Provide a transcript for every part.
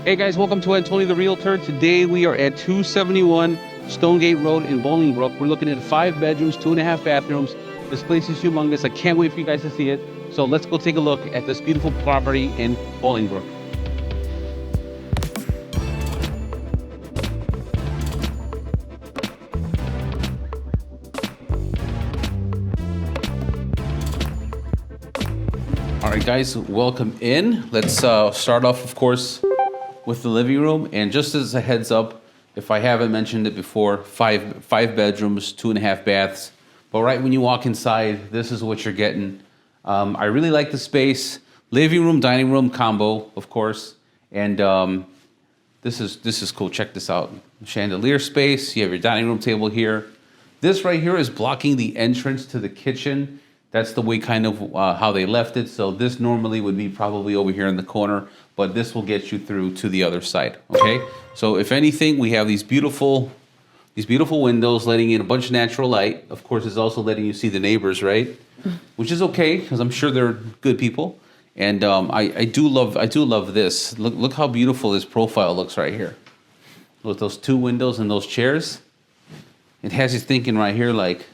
Hey guys, welcome to Tony the Realtor. Today we are at 271 Stonegate Road in Bolingbrook. We're looking at 5 bedrooms, 2.5 bathrooms. This place is humongous. I can't wait for you guys to see it. So let's go take a look at this beautiful property in Bolingbrook. All right, guys, welcome in. Let's start off, of course, with the living room. And just as a heads up, if I haven't mentioned it before, five bedrooms, 2.5 baths. But right when you walk inside, this is what you're getting. I really like the space. Living room, dining room combo, of course. And this is cool. Check this out. Chandelier space. You have your dining room table here. This right here is blocking the entrance to the kitchen. That's the way kind of how they left it. So this normally would be probably over here in the corner, but this will get you through to the other side, okay? So if anything, we have these beautiful windows letting in a bunch of natural light. Of course, it's also letting you see the neighbors, right? Which is okay, because I'm sure they're good people. And I do love this. Look how beautiful this profile looks right here. With those 2 windows and those chairs. It has you thinking right here like,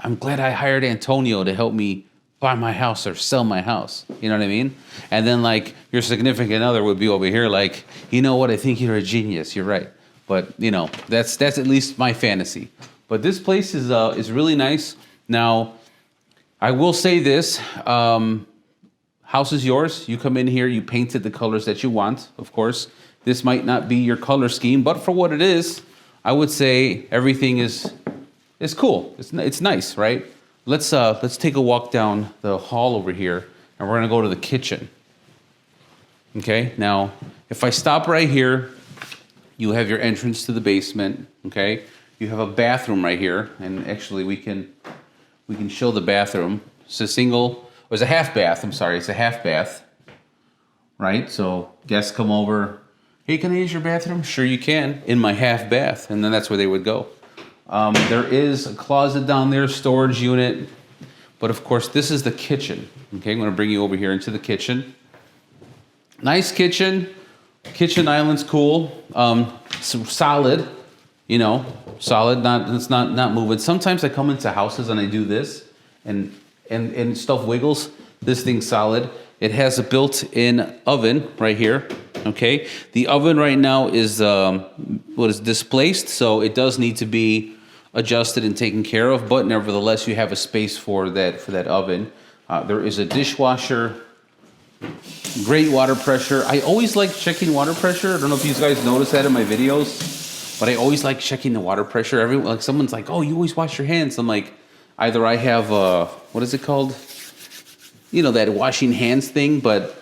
I'm glad I hired Antonio to help me buy my house or sell my house. You know what I mean? And then like your significant other would be over here like, you know what? I think you're a genius. You're right. But you know, that's at least my fantasy. But this place is really nice. Now, I will say this, house is yours. You come in here, you paint it the colors that you want, of course. This might not be your color scheme, but for what it is, I would say everything is cool. It's nice, right? Let's take a walk down the hall over here, and we're gonna go to the kitchen. Okay. Now, if I stop right here, you have your entrance to the basement. Okay. You have a bathroom right here, and actually we can show the bathroom. It's a half bath. I'm sorry, it's a half bath. Right. So guests come over. Hey, can I use your bathroom? Sure, you can. In my half bath, and then that's where they would go. There is a closet down there, storage unit, but of course this is the kitchen. Okay, I'm going to bring you over here into the kitchen. Nice kitchen. Kitchen island's cool. Solid, solid. It's not moving. Sometimes I come into houses and I do this, and stuff wiggles. This thing's solid. It has a built-in oven right here. Okay, the oven right now is displaced, so it does need to be adjusted and taken care of, but nevertheless you have a space for that oven. There is a dishwasher, great water pressure. I always like checking water pressure. I don't know if you guys notice that in my videos, but I always like checking the water pressure. Like someone's like, oh, you always wash your hands. I'm like, either I have what is it called? That washing hands thing, but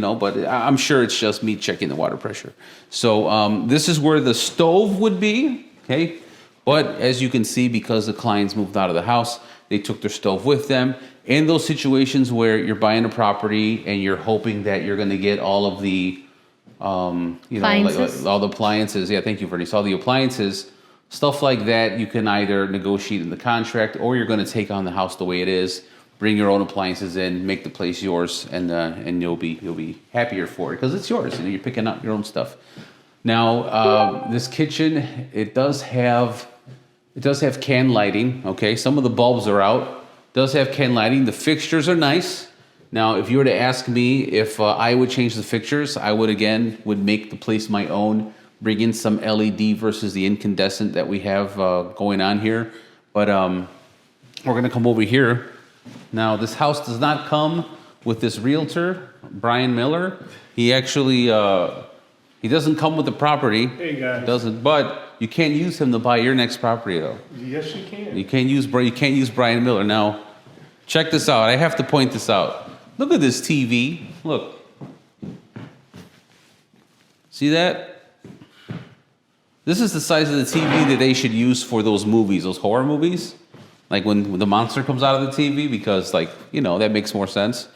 I'm sure it's just me checking the water pressure. So this is where the stove would be, okay? But as you can see, because the clients moved out of the house, they took their stove with them. In those situations where you're buying a property and you're hoping that you're going to get all of the, appliances. All the appliances. Yeah, thank you, Vernice. All the appliances, stuff like that, you can either negotiate in the contract or you're going to take on the house the way it is. Bring your own appliances in, make the place yours, and you'll be happier for it because it's yours. You're picking up your own stuff. Now, this kitchen, it does have can lighting. Okay, some of the bulbs are out. It does have can lighting. The fixtures are nice. Now, if you were to ask me if I would change the fixtures, I would make the place my own. Bring in some LED versus the incandescent that we have going on here. But we're gonna come over here. Now, this house does not come with this realtor, Brian Miller. He actually, he doesn't come with the property. Hey, guys. Doesn't, but you can't use him to buy your next property, though. Yes, you can. You can't use Brian Miller. Now, check this out. I have to point this out. Look at this TV. Look. See that? This is the size of the TV that they should use for those movies, those horror movies. Like when the monster comes out of the TV, because that makes more sense.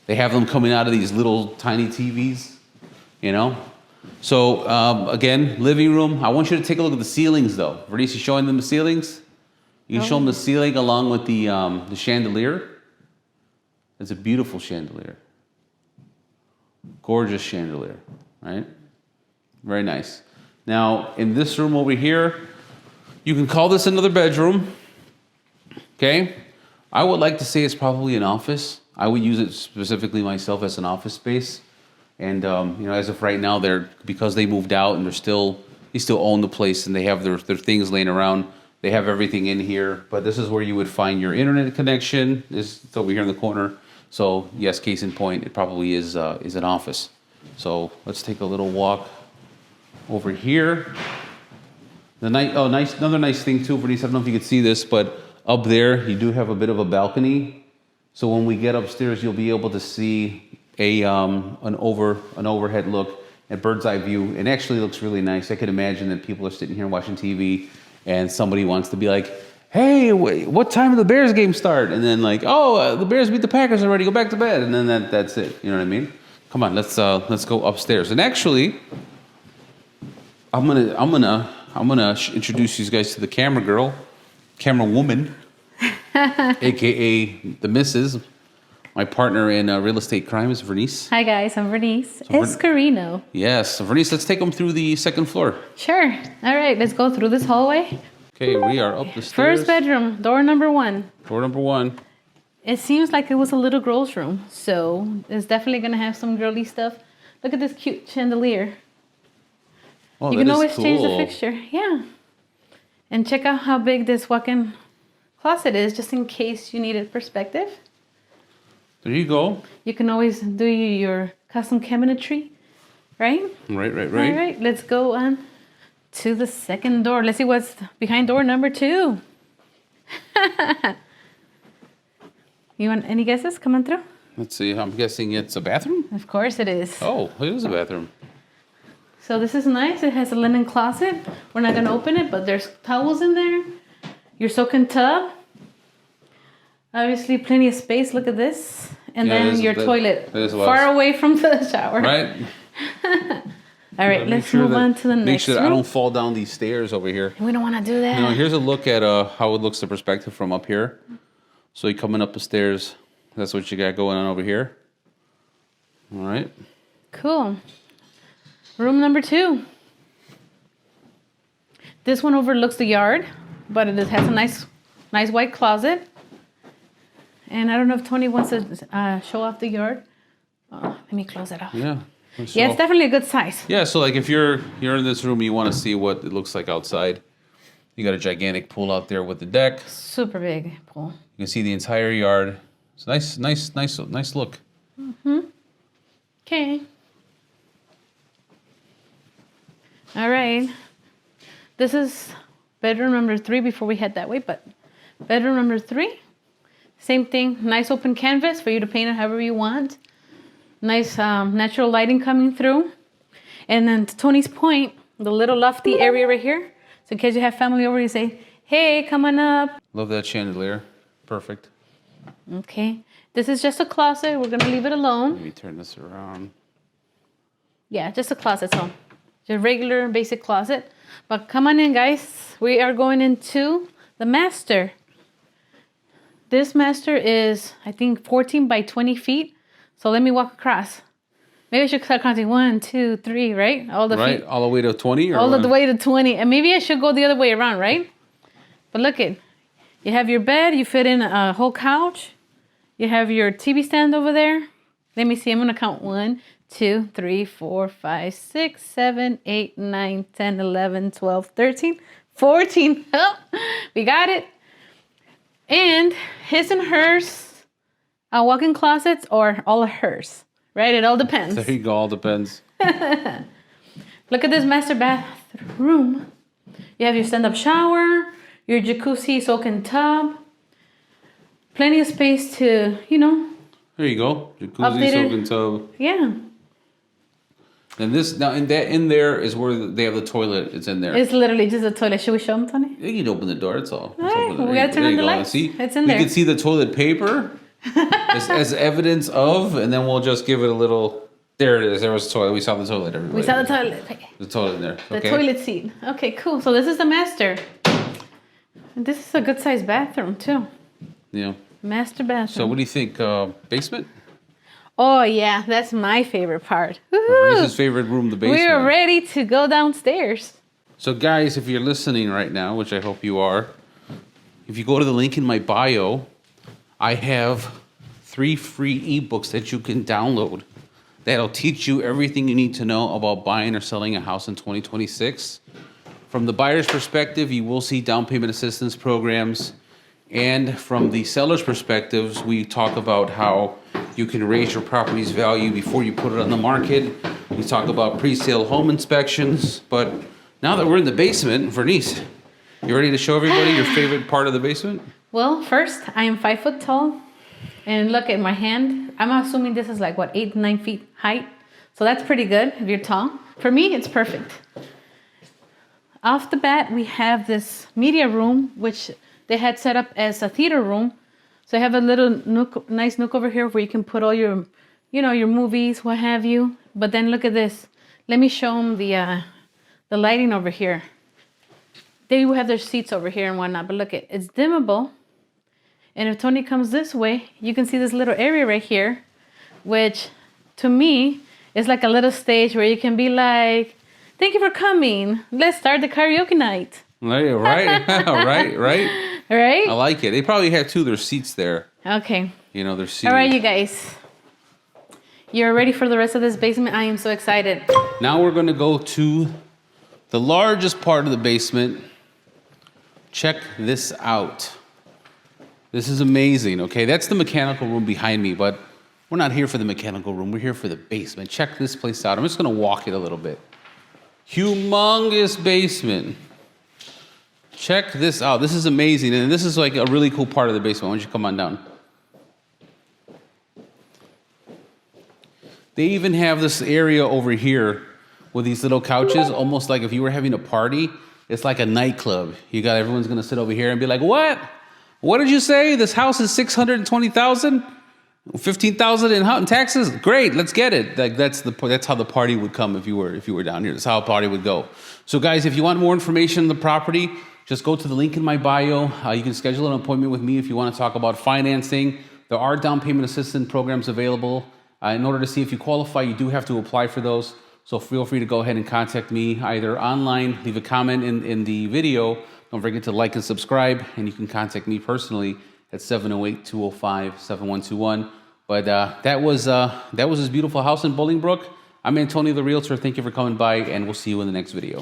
They have them coming out of these little tiny TVs, So again, living room. I want you to take a look at the ceilings though. Vernice, you showing them the ceilings? You can show them the ceiling along with the chandelier. It's a beautiful chandelier. Gorgeous chandelier. right? Very nice. Now, in this room over here, you can call this another bedroom, okay? I would like to say it's probably an office. I would use it specifically myself as an office space. And, as of right now, because they moved out and they still own the place and they have their things laying around. They have everything in here, but this is where you would find your internet connection. It's over here in the corner. So yes, case in point, it probably is an office. So let's take a little walk over here. Another nice thing too, Bernice. I don't know if you can see this, but up there you do have a bit of a balcony. So when we get upstairs, you'll be able to see an overhead look at bird's eye view. It actually looks really nice. I could imagine that people are sitting here watching TV, and somebody wants to be like, "Hey, what time did the Bears game start?" And then like, "Oh, the Bears beat the Packers already. Go back to bed." And then that's it. You know what I mean? Come on, let's go upstairs. And actually, I'm gonna introduce you guys to the camera woman, aka the Mrs. My partner in real estate crime is Vernice. Hi guys, I'm Vernice Escarino. Yes, so Vernice, let's take them through the second floor. Sure. All right, let's go through this hallway. Okay, we are up the stairs. First bedroom, door number 1. Door number 1. It seems like it was a little girl's room, so it's definitely gonna have some girly stuff. Look at this cute chandelier. Oh, you can always change the fixture. Yeah. And check out how big this walk-in closet is, just in case you needed perspective. There you go. You can always do your custom cabinetry, right? Right. All right, let's go on to the second door. Let's see what's behind door number 2. You want any guesses coming through? Let's see. I'm guessing it's a bathroom? Of course it is. Oh, it is a bathroom. So this is nice. It has a linen closet. We're not going to open it, but there's towels in there. Your soaking tub. Obviously, plenty of space. Look at this. And then your toilet. Far away from the shower. Right. All right, let's move on to the next Make sure room. I don't fall down these stairs over here. We don't want to do that. Here's a look at how it looks the perspective from up here. So you're coming up the stairs. That's what you got going on over here. All right. Cool. Room number 2. This one overlooks the yard, but it has a nice white closet. And I don't know if Tony wants to show off the yard. Oh, let me close it off. Yeah. Yeah, it's definitely a good size. Yeah, so like if you're in this room, you want to see what it looks like outside. You got a gigantic pool out there with the deck. Super big pool. You can see the entire yard. It's nice look. Mm-hmm. Okay. All right. This is bedroom number 3 before we head that way, but bedroom number 3. Same thing, nice open canvas for you to paint it however you want. Nice natural lighting coming through. And then to Tony's point, the little lofty area right here. So in case you have family over, you say, "Hey, come on up." Love that chandelier. Perfect. Okay. This is just a closet. We're going to leave it alone. Let me turn this around. Yeah, just a closet. So just a regular basic closet. But come on in, guys. We are going into the master. This master is, I think, 14 by 20 feet. So let me walk across. Maybe I should start counting 1, 2, 3, right? All the feet. All the way to 20? Or all the way to 20. And maybe I should go the other way around, right? But look it. You have your bed. You fit in a whole couch. You have your TV stand over there. Let me see. I'm going to count 1, 2, 3, 4, 5, 6, 7, 8, 9, 10, 11, 12, 13, 14. Oh, we got it. And his and hers walk-in closets or all of hers, right? It all depends. There you go. All depends. Look at this master bathroom. You have your stand-up shower, your jacuzzi soaking tub. Plenty of space to, There you go. Jacuzzi, soaking tub. Yeah. And this now in there is where they have the toilet. It's in there. It's literally just a toilet. Should we show them, Tony? You can open the door. That's all. All right. We gotta turn on the lights. See, it's in there. We can see the toilet paper as evidence of, and then we'll just give it a little. There it is. There was the toilet. We saw the toilet. Everybody. We saw the toilet. The toilet in there. The toilet seat. Okay, cool. So this is the master. This is a good sized bathroom too. Yeah. Master bathroom. So what do you think? Basement? Oh yeah, that's my favorite part. Maurice's favorite room, the basement. We are ready to go downstairs. So guys, if you're listening right now, which I hope you are, if you go to the link in my bio, I have 3 free ebooks that you can download that'll teach you everything you need to know about buying or selling a house in 2026. From the buyer's perspective, you will see down payment assistance programs. And from the seller's perspectives, we talk about how you can raise your property's value before you put it on the market. We talk about pre-sale home inspections. But now that we're in the basement, Vernice, you ready to show everybody your favorite part of the basement? Well, first, I am 5 foot tall. And look at my hand. I'm assuming this is like, what, 8 to 9 feet height? So that's pretty good if you're tall. For me, it's perfect. Off the bat, we have this media room, which they had set up as a theater room. So I have a little nook, nice nook over here where you can put all your, your movies, what have you. But then look at this. Let me show them the lighting over here. They will have their seats over here and whatnot, but look, it's dimmable. And if Tony comes this way, you can see this little area right here, which to me is like a little stage where you can be like, thank you for coming. Let's start the karaoke night. Right, right. Right? I like it. They probably have too. There's seats there. Okay. There's seats. All right, you guys. You're ready for the rest of this basement? I am so excited. Now we're going to go to the largest part of the basement. Check this out. This is amazing, okay? That's the mechanical room behind me, but we're not here for the mechanical room. We're here for the basement. Check this place out. I'm just going to walk it a little bit. Humongous basement. Check this out. This is amazing, and this is like a really cool part of the basement. Why don't you come on down? They even have this area over here with these little couches, almost like if you were having a party. It's like a nightclub. Everyone's going to sit over here and be like, what? What did you say? This house is $620,000? $15,000 in taxes? Great, let's get it. Like that's how the party would come if you were down here. That's how a party would go. So guys, if you want more information on the property, just go to the link in my bio. You can schedule an appointment with me if you want to talk about financing. There are down payment assistance programs available. In order to see if you qualify, you do have to apply for those. So feel free to go ahead and contact me either online, leave a comment in the video. Don't forget to like and subscribe, and you can contact me personally at 708-205-7121. But that was this beautiful house in Bolingbrook. I'm Antonio the Realtor. Thank you for coming by, and we'll see you in the next video.